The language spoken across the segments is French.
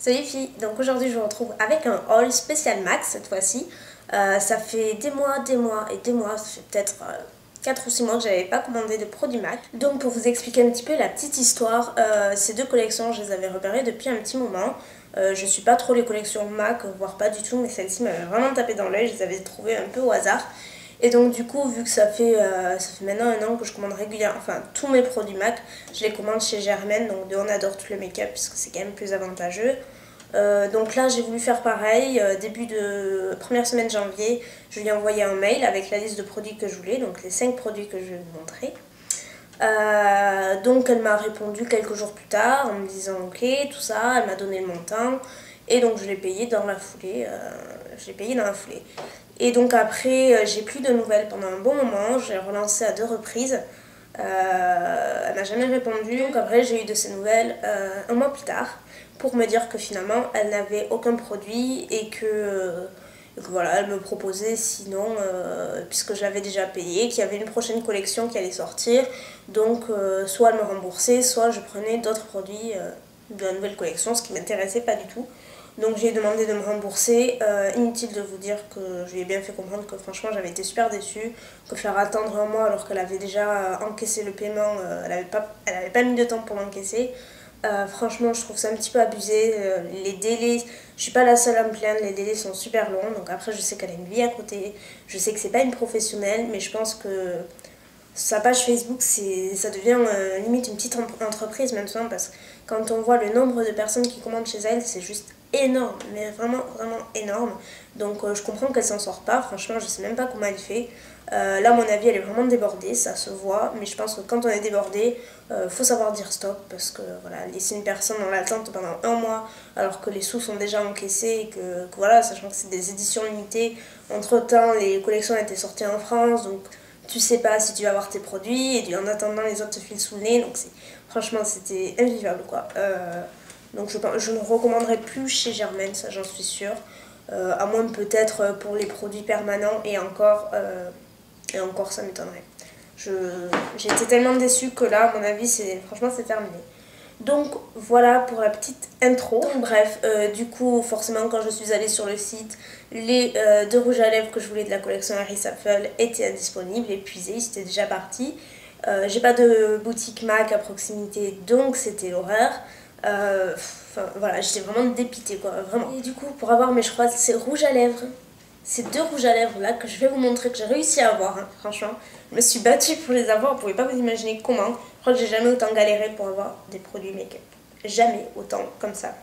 Salut les filles, donc aujourd'hui je vous retrouve avec un haul spécial MAC cette fois-ci. Ça fait des mois, ça fait peut-être 4 ou 6 mois que j'avais pas commandé de produits MAC. Donc pour vous expliquer un petit peu la petite histoire, ces deux collections je les avais repérées depuis un petit moment. Je suis pas trop les collections MAC, voire pas du tout, mais celle-ci m'avait vraiment tapé dans l'œil, je les avais trouvées un peu au hasard. Et donc du coup, vu que ça fait maintenant un an que je commande régulièrement, enfin tous mes produits MAC, je les commande chez Germaine, donc de On Adore tout le make-up, puisque c'est quand même plus avantageux. Donc là j'ai voulu faire pareil, début de première semaine de janvier, je lui ai envoyé un mail avec la liste de produits que je voulais, donc les 5 produits que je vais vous montrer. Donc elle m'a répondu quelques jours plus tard en me disant ok, tout ça, elle m'a donné le montant et donc je l'ai payé dans la foulée. Et donc après, j'ai plus de nouvelles pendant un bon moment, j'ai relancé à 2 reprises. Elle m'a jamais répondu, donc après j'ai eu de ses nouvelles un mois plus tard pour me dire que finalement elle n'avait aucun produit et que voilà, elle me proposait sinon, puisque je l'avais déjà payé, qu'il y avait une prochaine collection qui allait sortir, donc soit elle me remboursait, soit je prenais d'autres produits de la nouvelle collection, ce qui m'intéressait pas du tout. Donc j'ai demandé de me rembourser. Inutile de vous dire que je lui ai bien fait comprendre que franchement j'avais été super déçue, que faire attendre un mois alors qu'elle avait déjà encaissé le paiement, elle avait pas mis de temps pour l'encaisser. Franchement je trouve ça un petit peu abusé, les délais, je suis pas la seule à me plaindre, les délais sont super longs, donc après je sais qu'elle a une vie à côté, je sais que c'est pas une professionnelle, mais je pense que sa page Facebook, ça devient limite une petite entreprise maintenant, parce que quand on voit le nombre de personnes qui commandent chez elle, c'est juste énorme, mais vraiment énorme. Donc je comprends qu'elle s'en sort pas, franchement je sais même pas comment elle fait. Là à mon avis elle est vraiment débordée, ça se voit, mais je pense que quand on est débordé, faut savoir dire stop, parce que voilà, laisser une personne dans l'attente pendant un mois alors que les sous sont déjà encaissés et que voilà, sachant que c'est des éditions limitées, entre temps les collections étaient sorties en France, donc tu sais pas si tu vas avoir tes produits et en attendant les autres te filent sous le nez, donc franchement c'était invivable quoi. Donc je ne recommanderais plus chez Germaine, ça j'en suis sûre, à moins peut-être pour les produits permanents et encore ça m'étonnerait. J'ai été tellement déçue que là à mon avis franchement c'est terminé. Donc voilà pour la petite intro. Donc, bref, du coup forcément quand je suis allée sur le site, les 2 rouges à lèvres que je voulais de la collection Iris Apfel étaient indisponibles, épuisés, ils étaient déjà partis. J'ai pas de boutique MAC à proximité, donc c'était l'horreur. Enfin voilà, j'étais vraiment dépitée quoi, vraiment. Et du coup pour avoir mes, je crois, ces rouges à lèvres, ces 2 rouges à lèvres là que je vais vous montrer, que j'ai réussi à avoir, hein, franchement. Je me suis battue pour les avoir, vous pouvez pas vous imaginer comment. Je crois que j'ai jamais autant galéré pour avoir des produits make-up. Jamais autant comme ça.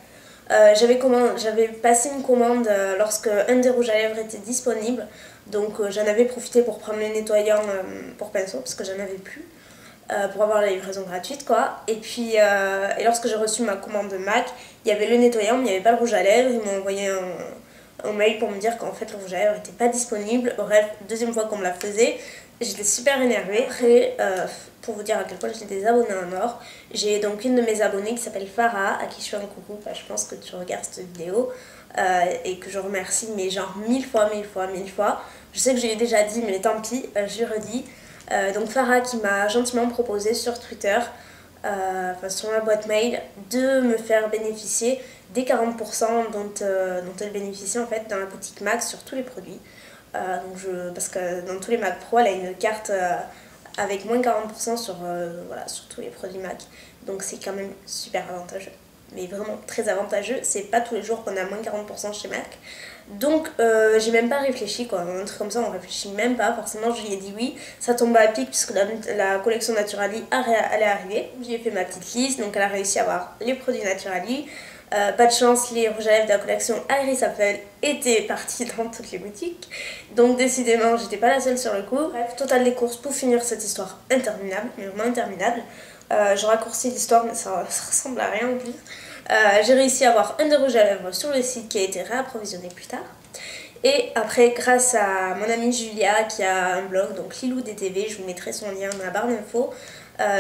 J'avais passé une commande lorsque un des rouges à lèvres était disponible. Donc j'en avais profité pour prendre le nettoyant pour pinceau parce que j'en avais plus. Pour avoir la livraison gratuite quoi. Et puis et lorsque j'ai reçu ma commande de MAC, il y avait le nettoyant mais il n'y avait pas le rouge à lèvres. Ils m'ont envoyé un mail pour me dire qu'en fait le rouge à lèvres n'était pas disponible. Bref, deuxième fois qu'on me la faisait, j'étais super énervée. Après, pour vous dire à quel point j'ai des abonnés en or, j'ai donc une de mes abonnées qui s'appelle Farah, à qui je fais un coucou, je pense que tu regardes cette vidéo, et que je remercie mais genre 1000 fois. Je sais que je lui ai déjà dit mais tant pis, je lui redis. Donc Farah qui m'a gentiment proposé sur Twitter, sur ma boîte mail, de me faire bénéficier des 40% dont elle bénéficie en fait dans la boutique MAC sur tous les produits. Parce que dans tous les MAC Pro, elle a une carte avec moins 40% sur tous les produits MAC. Donc c'est quand même super avantageux. Mais vraiment très avantageux. C'est pas tous les jours qu'on a moins 40% chez MAC. Donc j'ai même pas réfléchi quoi. Un truc comme ça on réfléchit même pas. Forcément je lui ai dit oui. Ça tombe à pic puisque la collection Naturali allait arriver. J'ai fait ma petite liste. Donc elle a réussi à avoir les produits Naturali. Pas de chance, les rouges à lèvres de la collection Iris Apfel étaient partis dans toutes les boutiques. Donc décidément, j'étais pas la seule sur le coup. Bref, total des courses pour finir cette histoire interminable, mais vraiment interminable. Je raccourcis l'histoire, mais ça ressemble à rien en plus. J'ai réussi à avoir un de rouge à lèvres sur le site qui a été réapprovisionné plus tard. Et après, grâce à mon amie Julia qui a un blog, donc Lilou DTV, je vous mettrai son lien dans la barre d'infos,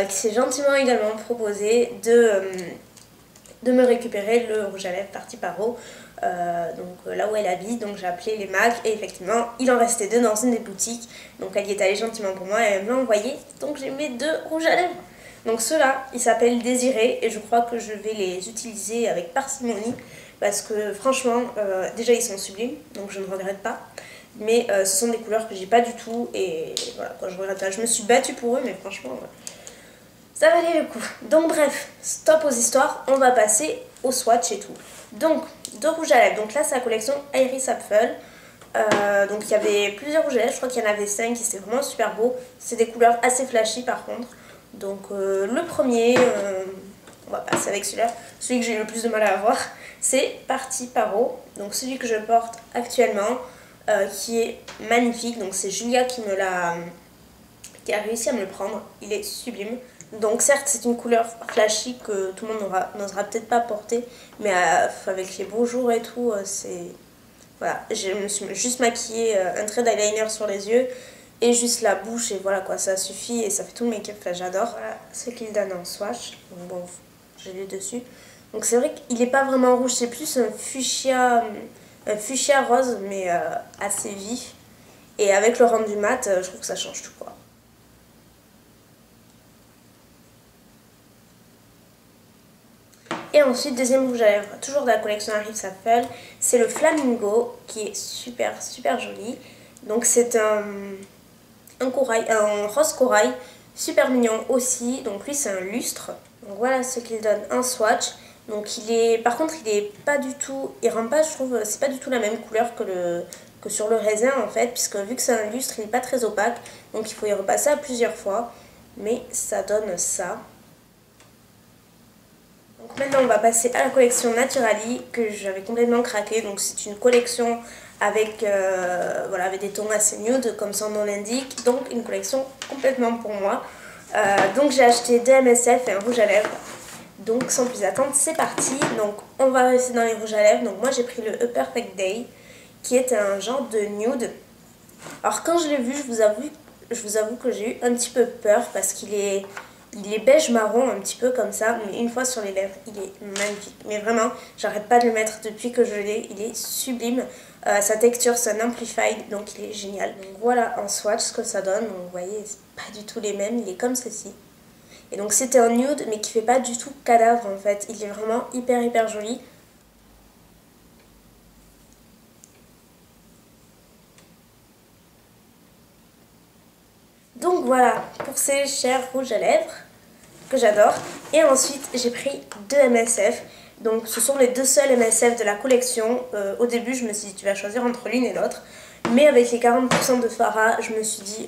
qui s'est gentiment également proposé de me récupérer le rouge à lèvres Parti Paro, donc là où elle habite. Donc j'ai appelé les MAC et effectivement il en restait 2 dans une des boutiques, donc elle y est allée gentiment pour moi et elle me l'a envoyé. Donc j'ai mes 2 rouges à lèvres. Donc ceux-là ils s'appellent Désiré et je crois que je vais les utiliser avec parcimonie parce que franchement, déjà ils sont sublimes, donc je ne regrette pas. Mais ce sont des couleurs que j'ai pas du tout et voilà, quoi, je regrette pas. Je me suis battue pour eux, mais franchement, ça valait le coup. Donc bref, stop aux histoires, on va passer au swatch et tout. Donc, de rouge à lèvres, donc là c'est la collection Iris Apfel. Donc il y avait plusieurs rouges à lèvres, je crois qu'il y en avait 5 qui étaient vraiment super beaux. C'est des couleurs assez flashy par contre. Donc le premier, on va passer avec celui-là, celui que j'ai eu le plus de mal à avoir, c'est Parti Paro. Donc celui que je porte actuellement, qui est magnifique. Donc c'est Julia qui a réussi à me le prendre, il est sublime. Donc certes c'est une couleur flashy que tout le monde n'osera peut-être pas porter, mais avec les beaux jours et tout, c'est... Voilà, je me suis juste maquillée, un trait d'eyeliner sur les yeux et juste la bouche et voilà quoi, ça suffit et ça fait tout le make-up, enfin, j'adore. Voilà ce qu'il donne en swatch, donc bon, j'ai lu dessus. Donc c'est vrai qu'il n'est pas vraiment rouge, c'est plus un fuchsia rose mais assez vif. Et avec le rendu mat, je trouve que ça change tout quoi. Et ensuite, deuxième rouge à lèvres, toujours de la collection Iris Apfel, c'est le Flamingo qui est super super joli. Donc c'est un rose corail, super mignon aussi. Donc lui c'est un lustre. Donc voilà ce qu'il donne en swatch. Donc par contre il est pas du tout, il rend pas, je trouve, c'est pas du tout la même couleur que sur le raisin en fait, puisque vu que c'est un lustre, il n'est pas très opaque. Donc il faut y repasser à plusieurs fois. Mais ça donne ça. Donc maintenant on va passer à la collection Naturali que j'avais complètement craqué. Donc c'est une collection avec, voilà, avec des tons assez nude comme son nom l'indique. Donc une collection complètement pour moi. Donc j'ai acheté deux MSF et un rouge à lèvres. Donc sans plus attendre c'est parti. Donc on va rester dans les rouges à lèvres. Donc moi j'ai pris le A Perfect Day qui est un genre de nude. Alors quand je l'ai vu je vous avoue que j'ai eu un petit peu peur parce qu'il est beige marron un petit peu comme ça, mais une fois sur les lèvres il est magnifique, mais vraiment j'arrête pas de le mettre depuis que je l'ai, il est sublime. Sa texture c'est un amplified donc il est génial. Donc voilà en swatch ce que ça donne. Donc, vous voyez c'est pas du tout les mêmes, il est comme ceci. Et donc c'était un nude mais qui fait pas du tout cadavre en fait, il est vraiment hyper joli. Donc voilà pour ces chers rouges à lèvres que j'adore. Et ensuite j'ai pris deux MSF. Donc ce sont les deux seuls MSF de la collection. Au début je me suis dit tu vas choisir entre l'une et l'autre. Mais avec les 40% de Farah je me suis dit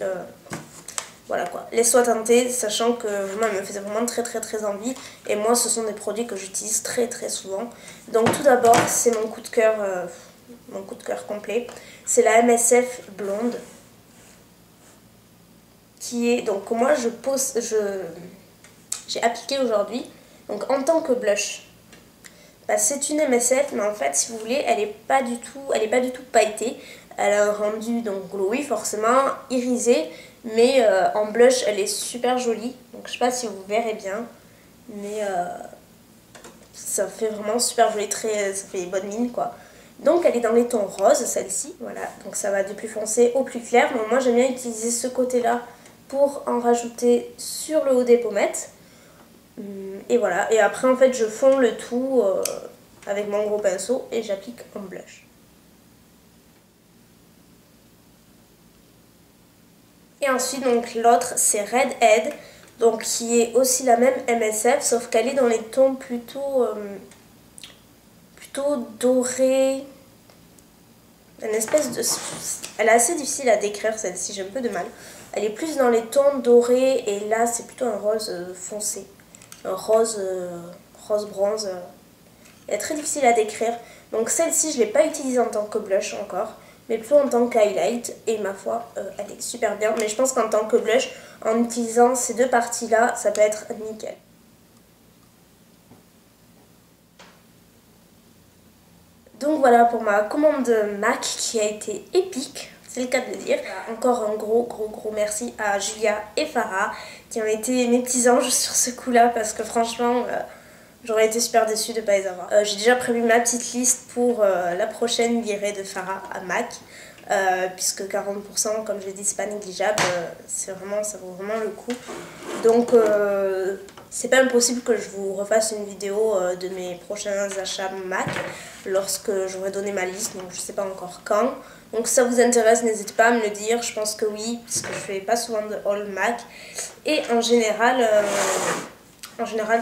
voilà quoi, laisse-toi tenter, sachant que vraiment elle me faisait vraiment très envie. Et moi ce sont des produits que j'utilise très souvent. Donc tout d'abord c'est mon coup de cœur complet. C'est la MSF blonde. Qui est donc moi j'ai appliqué aujourd'hui donc en tant que blush. Bah, c'est une MSF mais en fait si vous voulez elle est pas du tout pailletée. Elle a un rendu donc glowy forcément, irisé, mais en blush elle est super jolie. Donc je sais pas si vous verrez bien, mais ça fait vraiment super joli, ça fait bonne mine quoi. Donc elle est dans les tons roses celle-ci, voilà, donc ça va du plus foncé au plus clair. Donc moi j'aime bien utiliser ce côté là pour en rajouter sur le haut des pommettes. Et voilà, et après en fait je fonds le tout avec mon gros pinceau et j'applique en blush. Et ensuite donc l'autre c'est Redhead, donc qui est aussi la même MSF sauf qu'elle est dans les tons plutôt dorés. Une espèce de... Elle est assez difficile à décrire celle-ci, j'ai un peu de mal. Elle est plus dans les tons dorés et là c'est plutôt un rose foncé. Un rose bronze. Elle est très difficile à décrire. Donc celle-ci je ne l'ai pas utilisée en tant que blush encore, mais plutôt en tant qu'highlight. Et ma foi, elle est super bien. Mais je pense qu'en tant que blush, en utilisant ces deux parties-là, ça peut être nickel. Donc voilà pour ma commande MAC qui a été épique, c'est le cas de le dire. Encore un gros merci à Julia et Farah qui ont été mes petits anges sur ce coup-là parce que franchement j'aurais été super déçue de ne pas les avoir. J'ai déjà prévu ma petite liste pour la prochaine virée de Farah à MAC. puisque 40%, comme j'ai dit, c'est pas négligeable, ça vaut vraiment le coup. Donc c'est pas impossible que je vous refasse une vidéo de mes prochains achats Mac lorsque j'aurai donné ma liste, donc je sais pas encore quand. Donc si ça vous intéresse, n'hésitez pas à me le dire, je pense que oui, puisque je fais pas souvent de haul Mac. Et en général,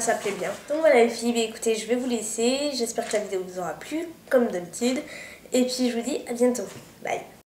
ça plaît bien. Donc voilà les filles, écoutez, je vais vous laisser. J'espère que la vidéo vous aura plu, comme d'habitude. Et puis je vous dis à bientôt. Bye.